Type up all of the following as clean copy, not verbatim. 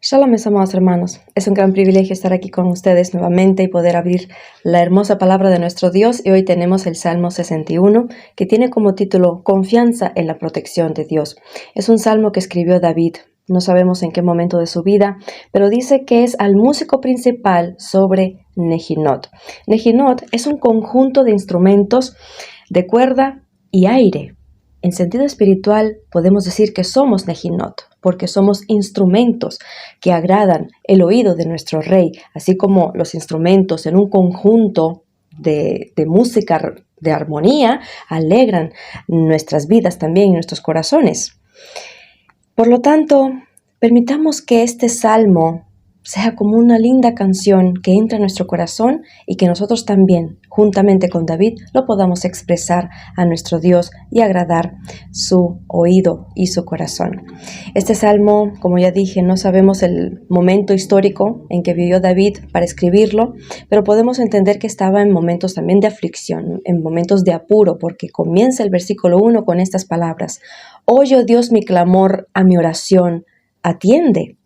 Shalom, mis amados hermanos. Es un gran privilegio estar aquí con ustedes nuevamente y poder abrir la hermosa palabra de nuestro Dios. Y hoy tenemos el Salmo 61, que tiene como título Confianza en la protección de Dios. Es un salmo que escribió David. No sabemos en qué momento de su vida, pero dice que es al músico principal sobre Nejinot. Nejinot es un conjunto de instrumentos de cuerda y aire. En sentido espiritual, podemos decir que somos Nejinot, porque somos instrumentos que agradan el oído de nuestro Rey, así como los instrumentos en un conjunto de música, de armonía, alegran nuestras vidas también y nuestros corazones. Por lo tanto, permitamos que este salmo sea como una linda canción que entra en nuestro corazón y que nosotros también, juntamente con David, lo podamos expresar a nuestro Dios y agradar su oído y su corazón. Este salmo, como ya dije, no sabemos el momento histórico en que vivió David para escribirlo, pero podemos entender que estaba en momentos también de aflicción, en momentos de apuro, porque comienza el versículo 1 con estas palabras: «Oye, oh Dios, mi clamor, a mi oración, atiende».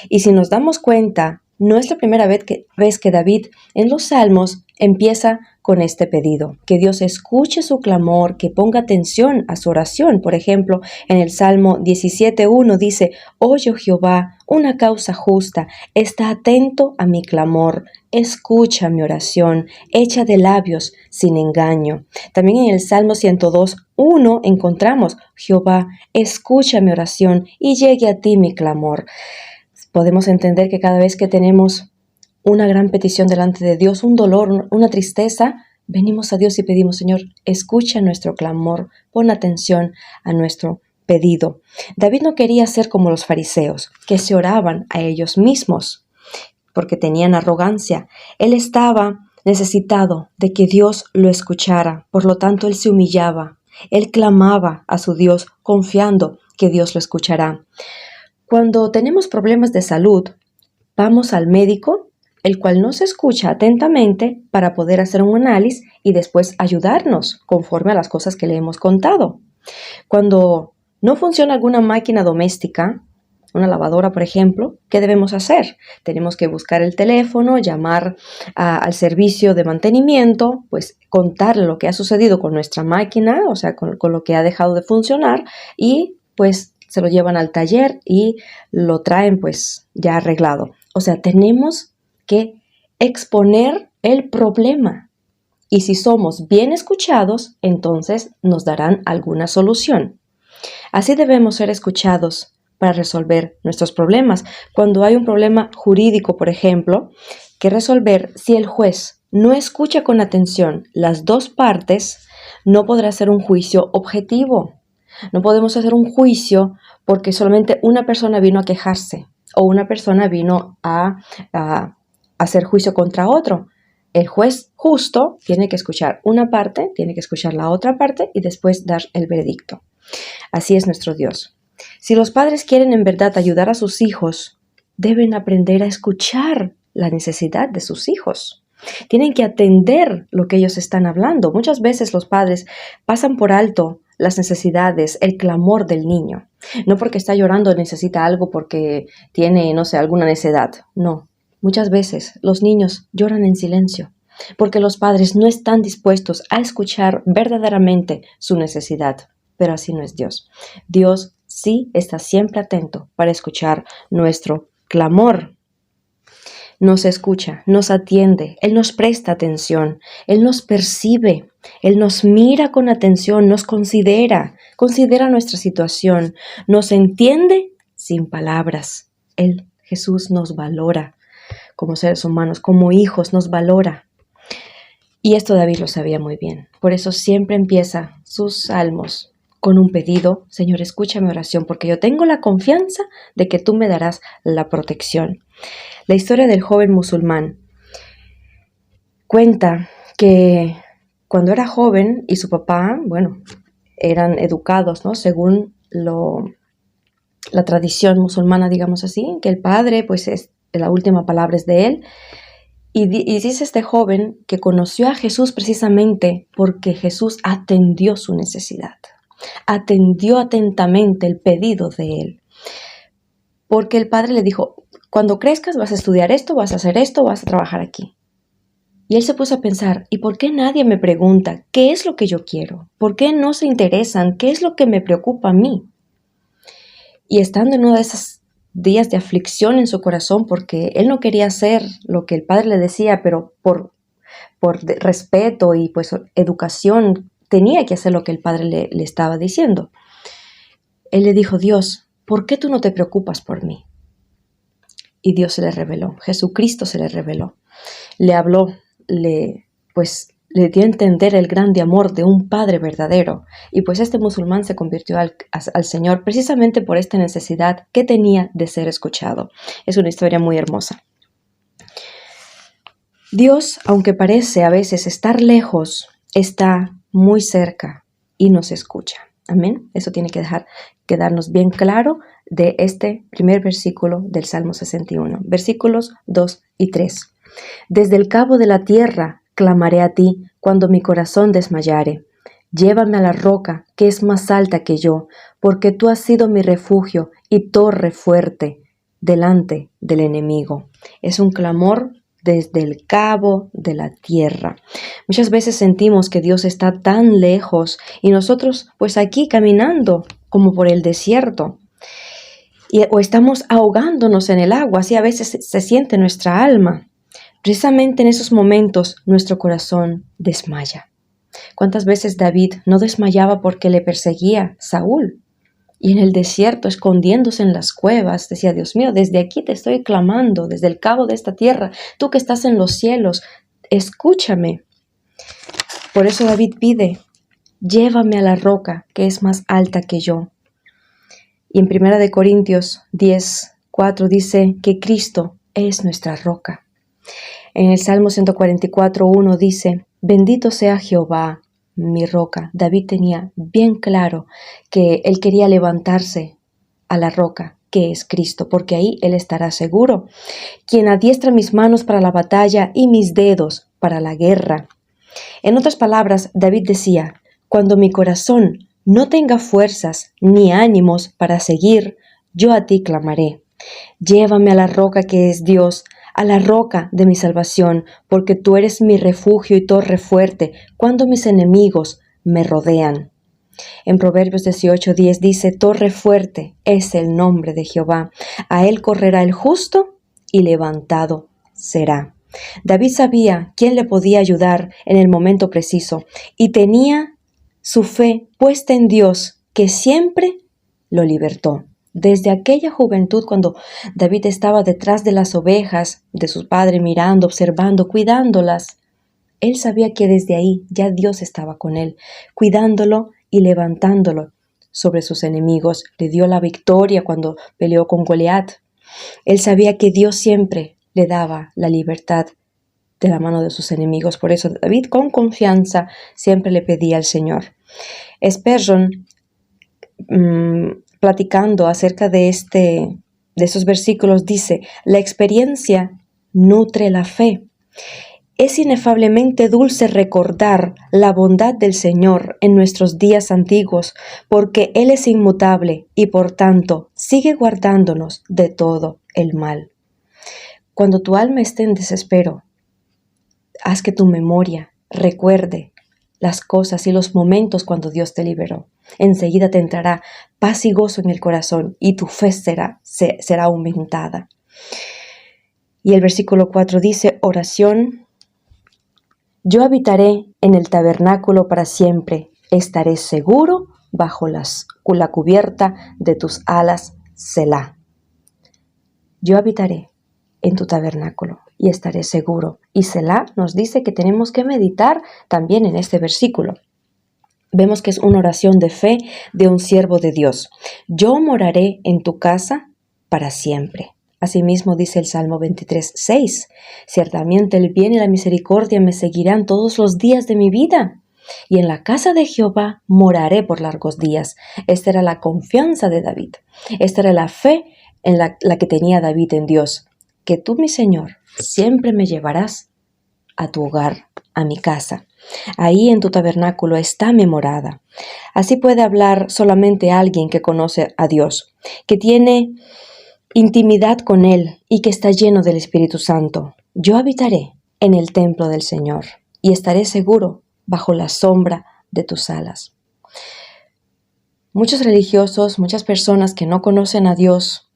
Y si nos damos cuenta, no es la primera vez que David en los Salmos empieza con este pedido, que Dios escuche su clamor, que ponga atención a su oración. Por ejemplo, en el Salmo 17:1 dice: «Oye, oh Jehová, una causa justa, está atento a mi clamor, escucha mi oración, hecha de labios sin engaño». También en el Salmo 102:1 encontramos: «Jehová, escucha mi oración y llegue a ti mi clamor». Podemos entender que cada vez que tenemos una gran petición delante de Dios, un dolor, una tristeza, venimos a Dios y pedimos: Señor, escucha nuestro clamor, pon atención a nuestro pedido. David no quería ser como los fariseos, que se oraban a ellos mismos, porque tenían arrogancia. Él estaba necesitado de que Dios lo escuchara, por lo tanto él se humillaba, él clamaba a su Dios, confiando que Dios lo escuchará. Cuando tenemos problemas de salud, vamos al médico, el cual nos escucha atentamente para poder hacer un análisis y después ayudarnos conforme a las cosas que le hemos contado. Cuando no funciona alguna máquina doméstica, una lavadora, por ejemplo, ¿qué debemos hacer? Tenemos que buscar el teléfono, llamar al servicio de mantenimiento, pues contarle lo que ha sucedido con nuestra máquina, o sea, con lo que ha dejado de funcionar, y pues se lo llevan al taller y lo traen pues ya arreglado. O sea, tenemos que exponer el problema. Y si somos bien escuchados, entonces nos darán alguna solución. Así debemos ser escuchados para resolver nuestros problemas. Cuando hay un problema jurídico, por ejemplo, que resolver, si el juez no escucha con atención las dos partes, no podrá hacer un juicio objetivo. No podemos hacer un juicio porque solamente una persona vino a quejarse o una persona vino a hacer juicio contra otro. El juez justo tiene que escuchar una parte, tiene que escuchar la otra parte y después dar el veredicto. Así es nuestro Dios. Si los padres quieren en verdad ayudar a sus hijos, deben aprender a escuchar la necesidad de sus hijos. Tienen que atender lo que ellos están hablando. Muchas veces los padres pasan por alto las necesidades, el clamor del niño. No porque está llorando necesita algo porque tiene, no sé, alguna necedad. No. Muchas veces los niños lloran en silencio porque los padres no están dispuestos a escuchar verdaderamente su necesidad. Pero así no es Dios. Dios sí está siempre atento para escuchar nuestro clamor. Nos escucha, nos atiende, Él nos presta atención, Él nos percibe, Él nos mira con atención, nos considera nuestra situación, nos entiende sin palabras. Él, Jesús, nos valora como seres humanos, como hijos, nos valora. Y esto David lo sabía muy bien. Por eso siempre empieza sus salmos con un pedido: Señor, escucha mi oración, porque yo tengo la confianza de que tú me darás la protección. La historia del joven musulmán cuenta que cuando era joven y su papá, eran educados, ¿no? Según la tradición musulmana, digamos así, que el padre, pues la última palabra es de él. Y dice este joven que conoció a Jesús precisamente porque Jesús atendió su necesidad, atendió atentamente el pedido de él. porque el padre le dijo, cuando crezcas vas a estudiar esto, vas a hacer esto, vas a trabajar aquí. Y él se puso a pensar, ¿y por qué nadie me pregunta qué es lo que yo quiero? ¿Por qué no se interesan? ¿Qué es lo que me preocupa a mí? Y estando en uno de esos días de aflicción en su corazón, porque él no quería hacer lo que el padre le decía, pero por respeto y pues educación tenía que hacer lo que el padre le estaba diciendo. Él le dijo, Dios, ¿por qué tú no te preocupas por mí? Y Dios se le reveló, Jesucristo se le reveló. Le habló, le dio a entender el grande amor de un padre verdadero. Y pues este musulmán se convirtió al Señor precisamente por esta necesidad que tenía de ser escuchado. Es una historia muy hermosa. Dios, aunque parece a veces estar lejos, está muy cerca y nos escucha. Amén. Eso tiene que quedarnos bien claro de este primer versículo del Salmo 61. Versículos 2 y 3. Desde el cabo de la tierra clamaré a ti cuando mi corazón desmayare. Llévame a la roca que es más alta que yo, porque tú has sido mi refugio y torre fuerte delante del enemigo. Es un clamor desde el cabo de la tierra. Muchas veces sentimos que Dios está tan lejos y nosotros pues aquí caminando como por el desierto. O estamos ahogándonos en el agua, así a veces se siente nuestra alma. Precisamente en esos momentos nuestro corazón desmaya. ¿Cuántas veces David no desmayaba porque le perseguía Saúl? Y en el desierto, escondiéndose en las cuevas, decía, Dios mío, desde aquí te estoy clamando, desde el cabo de esta tierra, tú que estás en los cielos, escúchame. Por eso David pide, llévame a la roca que es más alta que yo. Y en 1 Corintios 10:4 dice que Cristo es nuestra roca. En el Salmo 144:1 dice, bendito sea Jehová, mi roca. David tenía bien claro que él quería levantarse a la roca, que es Cristo, porque ahí él estará seguro. Quien adiestra mis manos para la batalla y mis dedos para la guerra. En otras palabras, David decía, cuando mi corazón no tenga fuerzas ni ánimos para seguir, yo a ti clamaré. Llévame a la roca que es Dios, a la roca de mi salvación, porque tú eres mi refugio y torre fuerte cuando mis enemigos me rodean. En Proverbios 18:10 dice, torre fuerte es el nombre de Jehová. A él correrá el justo y levantado será. David sabía quién le podía ayudar en el momento preciso y tenía su fe puesta en Dios, que siempre lo libertó. Desde aquella juventud, cuando David estaba detrás de las ovejas de su padre, mirando, observando, cuidándolas, él sabía que desde ahí ya Dios estaba con él, cuidándolo y levantándolo sobre sus enemigos. Le dio la victoria cuando peleó con Goliat. Él sabía que Dios siempre le daba la libertad de la mano de sus enemigos. Por eso David con confianza siempre le pedía al Señor. Spurgeon, platicando acerca de esos versículos, dice, la experiencia nutre la fe. Es inefablemente dulce recordar la bondad del Señor en nuestros días antiguos, porque Él es inmutable y por tanto sigue guardándonos de todo el mal. Cuando tu alma esté en desespero, haz que tu memoria recuerde las cosas y los momentos cuando Dios te liberó. Enseguida te entrará paz y gozo en el corazón y tu fe será aumentada. Y el versículo 4 dice, oración, yo habitaré en el tabernáculo para siempre, estaré seguro bajo la cubierta de tus alas, Selah. Yo habitaré en tu tabernáculo y estaré seguro. Y Selah nos dice que tenemos que meditar también en este versículo. Vemos que es una oración de fe de un siervo de Dios. Yo moraré en tu casa para siempre. Asimismo dice el Salmo 23:6. Ciertamente el bien y la misericordia me seguirán todos los días de mi vida. Y en la casa de Jehová moraré por largos días. Esta era la confianza de David. Esta era la fe en la que tenía David en Dios. Que tú, mi Señor, siempre me llevarás a tu hogar, a mi casa. Ahí en tu tabernáculo está mi morada. Así puede hablar solamente alguien que conoce a Dios, que tiene intimidad con Él y que está lleno del Espíritu Santo. Yo habitaré en el templo del Señor y estaré seguro bajo la sombra de tus alas. Muchos religiosos, muchas personas que no conocen a Dios,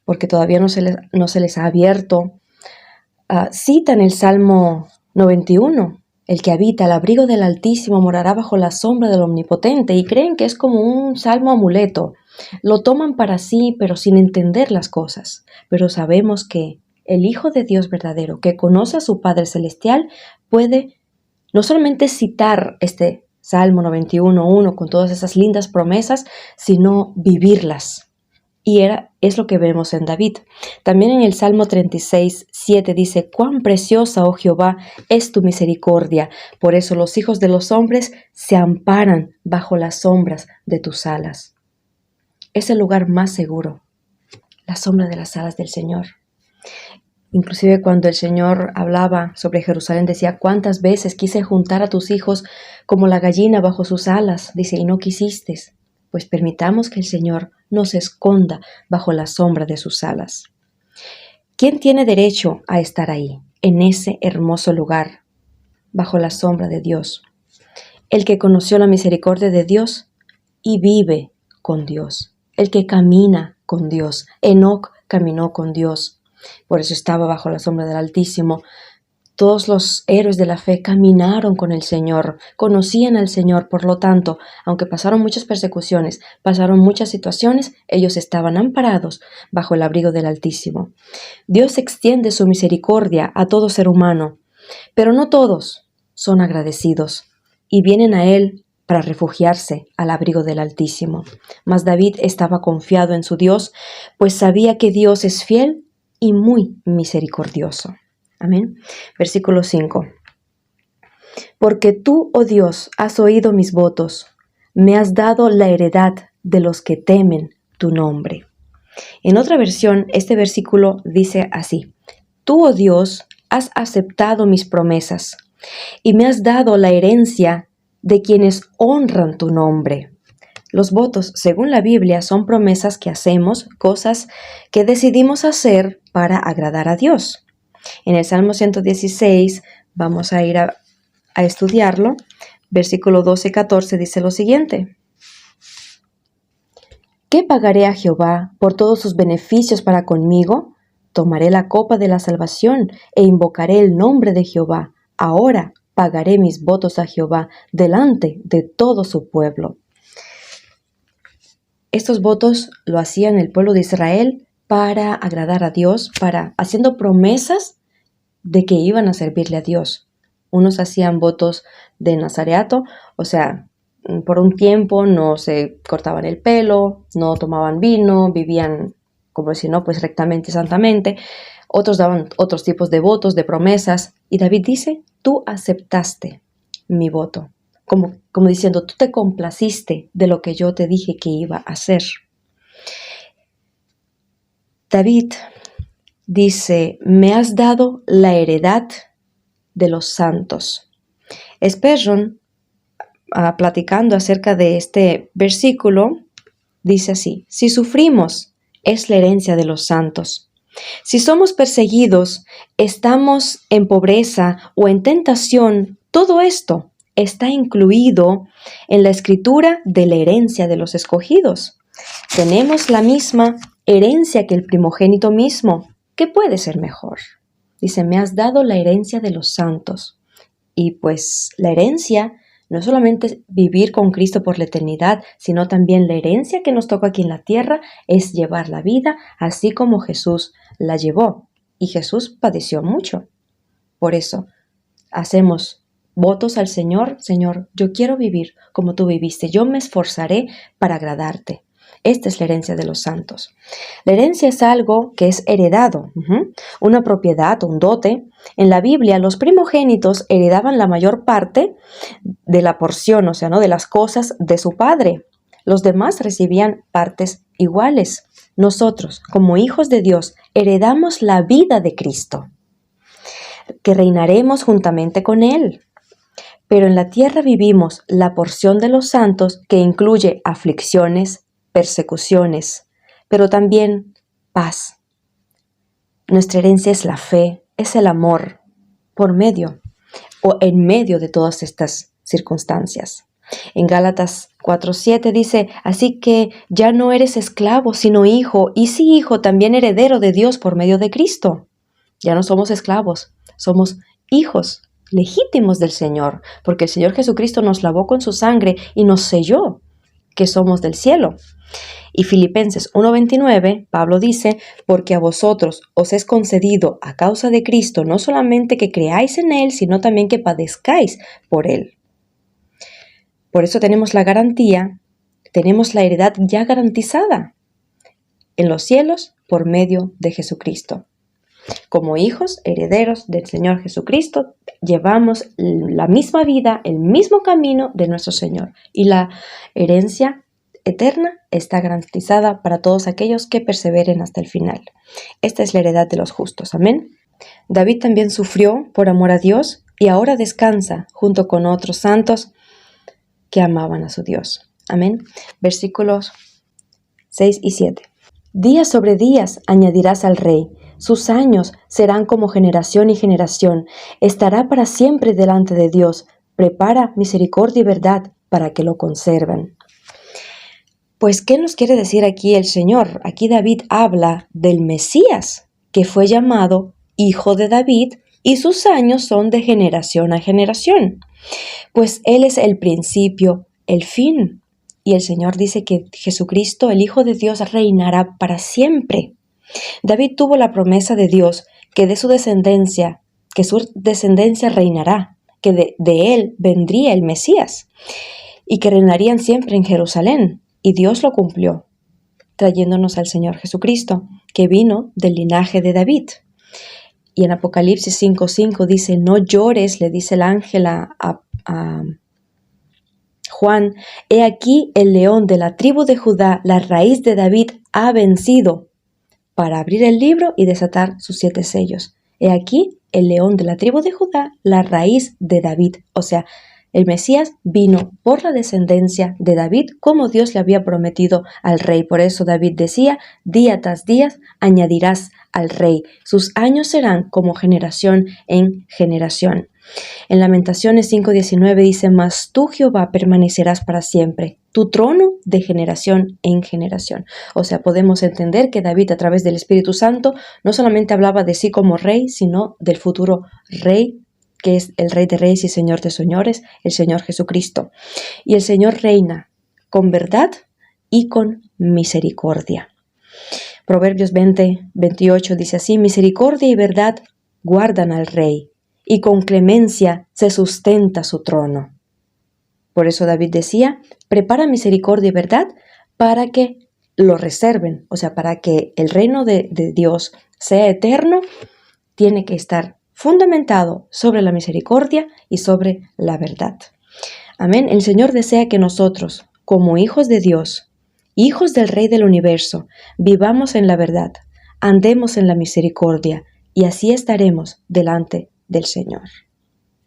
porque todavía no se les ha abierto, citan el Salmo 91. El que habita al abrigo del Altísimo morará bajo la sombra del Omnipotente, y creen que es como un salmo amuleto. Lo toman para sí, pero sin entender las cosas. Pero sabemos que el Hijo de Dios verdadero, que conoce a su Padre Celestial, puede no solamente citar este Salmo 91:1 con todas esas lindas promesas, sino vivirlas. Y es lo que vemos en David. También en el Salmo 36:7 dice: «Cuán preciosa, oh Jehová, es tu misericordia. Por eso los hijos de los hombres se amparan bajo las sombras de tus alas». Es el lugar más seguro, la sombra de las alas del Señor. Inclusive cuando el Señor hablaba sobre Jerusalén, decía: «Cuántas veces quise juntar a tus hijos como la gallina bajo sus alas», dice, «y no quisiste». Pues permitamos que el Señor nos esconda bajo la sombra de sus alas. ¿Quién tiene derecho a estar ahí, en ese hermoso lugar, bajo la sombra de Dios? El que conoció la misericordia de Dios y vive con Dios. El que camina con Dios. Enoc caminó con Dios. Por eso estaba bajo la sombra del Altísimo. Todos los héroes de la fe caminaron con el Señor, conocían al Señor, por lo tanto, aunque pasaron muchas persecuciones, pasaron muchas situaciones, ellos estaban amparados bajo el abrigo del Altísimo. Dios extiende su misericordia a todo ser humano, pero no todos son agradecidos y vienen a Él para refugiarse al abrigo del Altísimo. Mas David estaba confiado en su Dios, pues sabía que Dios es fiel y muy misericordioso. Amén. Versículo 5. Porque tú, oh Dios, has oído mis votos, me has dado la heredad de los que temen tu nombre. En otra versión, este versículo dice así: Tú, oh Dios, has aceptado mis promesas y me has dado la herencia de quienes honran tu nombre. Los votos, según la Biblia, son promesas que hacemos, cosas que decidimos hacer para agradar a Dios. En el Salmo 116, vamos a ir a estudiarlo, versículo 12-14 dice lo siguiente: ¿Qué pagaré a Jehová por todos sus beneficios para conmigo? Tomaré la copa de la salvación e invocaré el nombre de Jehová. Ahora pagaré mis votos a Jehová delante de todo su pueblo. Estos votos lo hacían el pueblo de Israel para agradar a Dios, haciendo promesas de que iban a servirle a Dios. Unos hacían votos de nazareato, o sea, por un tiempo no se cortaban el pelo, no tomaban vino, vivían, como si no, pues rectamente y santamente. Otros daban otros tipos de votos, de promesas. Y David dice: tú aceptaste mi voto. Como diciendo, tú te complaciste de lo que yo te dije que iba a hacer. David dice: me has dado la heredad de los santos. Spurgeon, platicando acerca de este versículo, dice así: si sufrimos, es la herencia de los santos. Si somos perseguidos, estamos en pobreza o en tentación, todo esto está incluido en la escritura de la herencia de los escogidos. Tenemos la misma herencia que el primogénito mismo. ¿Qué puede ser mejor? Dice: me has dado la herencia de los santos. Y pues la herencia no es solamente vivir con Cristo por la eternidad, sino también la herencia que nos toca aquí en la tierra es llevar la vida así como Jesús la llevó. Y Jesús padeció mucho. Por eso hacemos votos al Señor: Señor, yo quiero vivir como tú viviste, yo me esforzaré para agradarte. Esta es la herencia de los santos. La herencia es algo que es heredado, una propiedad, un dote. En la Biblia, los primogénitos heredaban la mayor parte de la porción, o sea, ¿no?, de las cosas de su padre. Los demás recibían partes iguales. Nosotros, como hijos de Dios, heredamos la vida de Cristo, que reinaremos juntamente con Él. Pero en la tierra vivimos la porción de los santos, que incluye aflicciones, persecuciones, pero también paz. Nuestra herencia es la fe, es el amor, por medio o en medio de todas estas circunstancias. En Gálatas 4:7 dice, así que ya no eres esclavo, sino hijo, y si hijo, también heredero de Dios por medio de Cristo. Ya no somos esclavos, somos hijos legítimos del Señor, porque el Señor Jesucristo nos lavó con su sangre y nos selló que somos del cielo. Y Filipenses 1:29, Pablo dice, porque a vosotros os es concedido a causa de Cristo no solamente que creáis en Él, sino también que padezcáis por Él. Por eso tenemos la garantía, tenemos la heredad ya garantizada en los cielos por medio de Jesucristo. Como hijos, herederos del Señor Jesucristo, llevamos la misma vida, el mismo camino de nuestro Señor. Y la herencia eterna está garantizada para todos aquellos que perseveren hasta el final. Esta es la heredad de los justos. Amén. David también sufrió por amor a Dios y ahora descansa junto con otros santos que amaban a su Dios. Amén. Versículos 6 y 7. Días sobre días añadirás al rey. Sus años serán como generación y generación. Estará para siempre delante de Dios. Prepara misericordia y verdad para que lo conserven. Pues, ¿qué nos quiere decir aquí el Señor? Aquí David habla del Mesías, que fue llamado Hijo de David, y sus años son de generación a generación. Pues Él es el principio, el fin. Y el Señor dice que Jesucristo, el Hijo de Dios, reinará para siempre. David tuvo la promesa de Dios que de su descendencia reinará, que de él vendría el Mesías y que reinarían siempre en Jerusalén. Y Dios lo cumplió, trayéndonos al Señor Jesucristo, que vino del linaje de David. Y en Apocalipsis 5:5 dice, no llores, le dice el ángel a Juan, he aquí el león de la tribu de Judá, la raíz de David, ha vencido para abrir el libro y desatar sus 7 sellos. He aquí el león de la tribu de Judá, la raíz de David. O sea, el Mesías vino por la descendencia de David, como Dios le había prometido al rey. Por eso David decía, día tras día añadirás al rey. Sus años serán como generación en generación. En Lamentaciones 5:19 dice, mas tú, Jehová, permanecerás para siempre, tu trono de generación en generación. O sea, podemos entender que David, a través del Espíritu Santo, no solamente hablaba de sí como rey, sino del futuro rey, que es el Rey de Reyes y Señor de Señores, el Señor Jesucristo. Y el Señor reina con verdad y con misericordia. Proverbios 20:28 dice así, misericordia y verdad guardan al rey, y con clemencia se sustenta su trono. Por eso David decía, prepara misericordia y verdad para que lo reserven, o sea, para que el reino de Dios sea eterno, tiene que estar fundamentado sobre la misericordia y sobre la verdad. Amén. El Señor desea que nosotros, como hijos de Dios, hijos del Rey del Universo, vivamos en la verdad, andemos en la misericordia, y así estaremos delante del Señor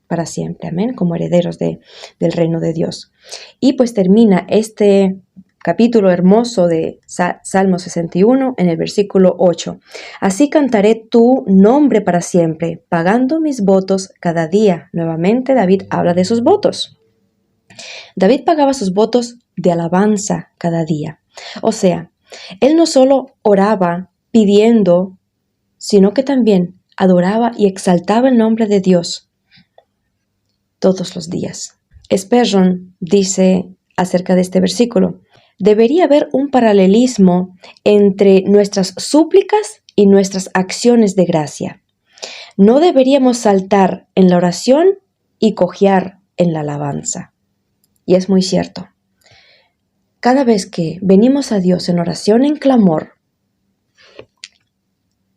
para siempre, amén, como herederos del reino de Dios. Y pues termina este capítulo hermoso de Salmo 61 en el versículo 8. Así cantaré tu nombre para siempre, pagando mis votos cada día. Nuevamente David habla de sus votos. David pagaba sus votos de alabanza cada día. O sea, él no solo oraba pidiendo, sino que también adoraba y exaltaba el nombre de Dios todos los días. Spurgeon dice acerca de este versículo, debería haber un paralelismo entre nuestras súplicas y nuestras acciones de gracia. No deberíamos saltar en la oración y cojear en la alabanza. Y es muy cierto. Cada vez que venimos a Dios en oración, en clamor,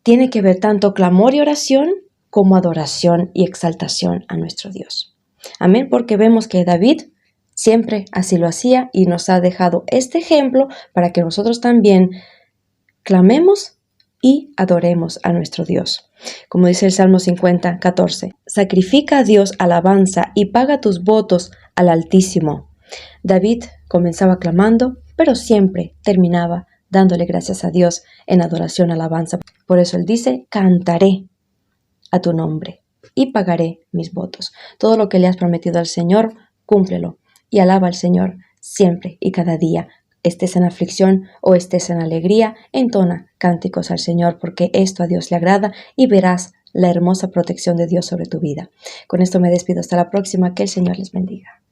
tiene que haber tanto clamor y oración como adoración y exaltación a nuestro Dios. Amén, porque vemos que David siempre así lo hacía y nos ha dejado este ejemplo para que nosotros también clamemos y adoremos a nuestro Dios. Como dice el Salmo 50:14, sacrifica a Dios alabanza y paga tus votos al Altísimo. David comenzaba clamando, pero siempre terminaba dándole gracias a Dios en adoración, alabanza. Por eso Él dice, cantaré a tu nombre y pagaré mis votos. Todo lo que le has prometido al Señor, cúmplelo y alaba al Señor siempre y cada día. Estés en aflicción o estés en alegría, entona cánticos al Señor, porque esto a Dios le agrada y verás la hermosa protección de Dios sobre tu vida. Con esto me despido hasta la próxima. Que el Señor les bendiga.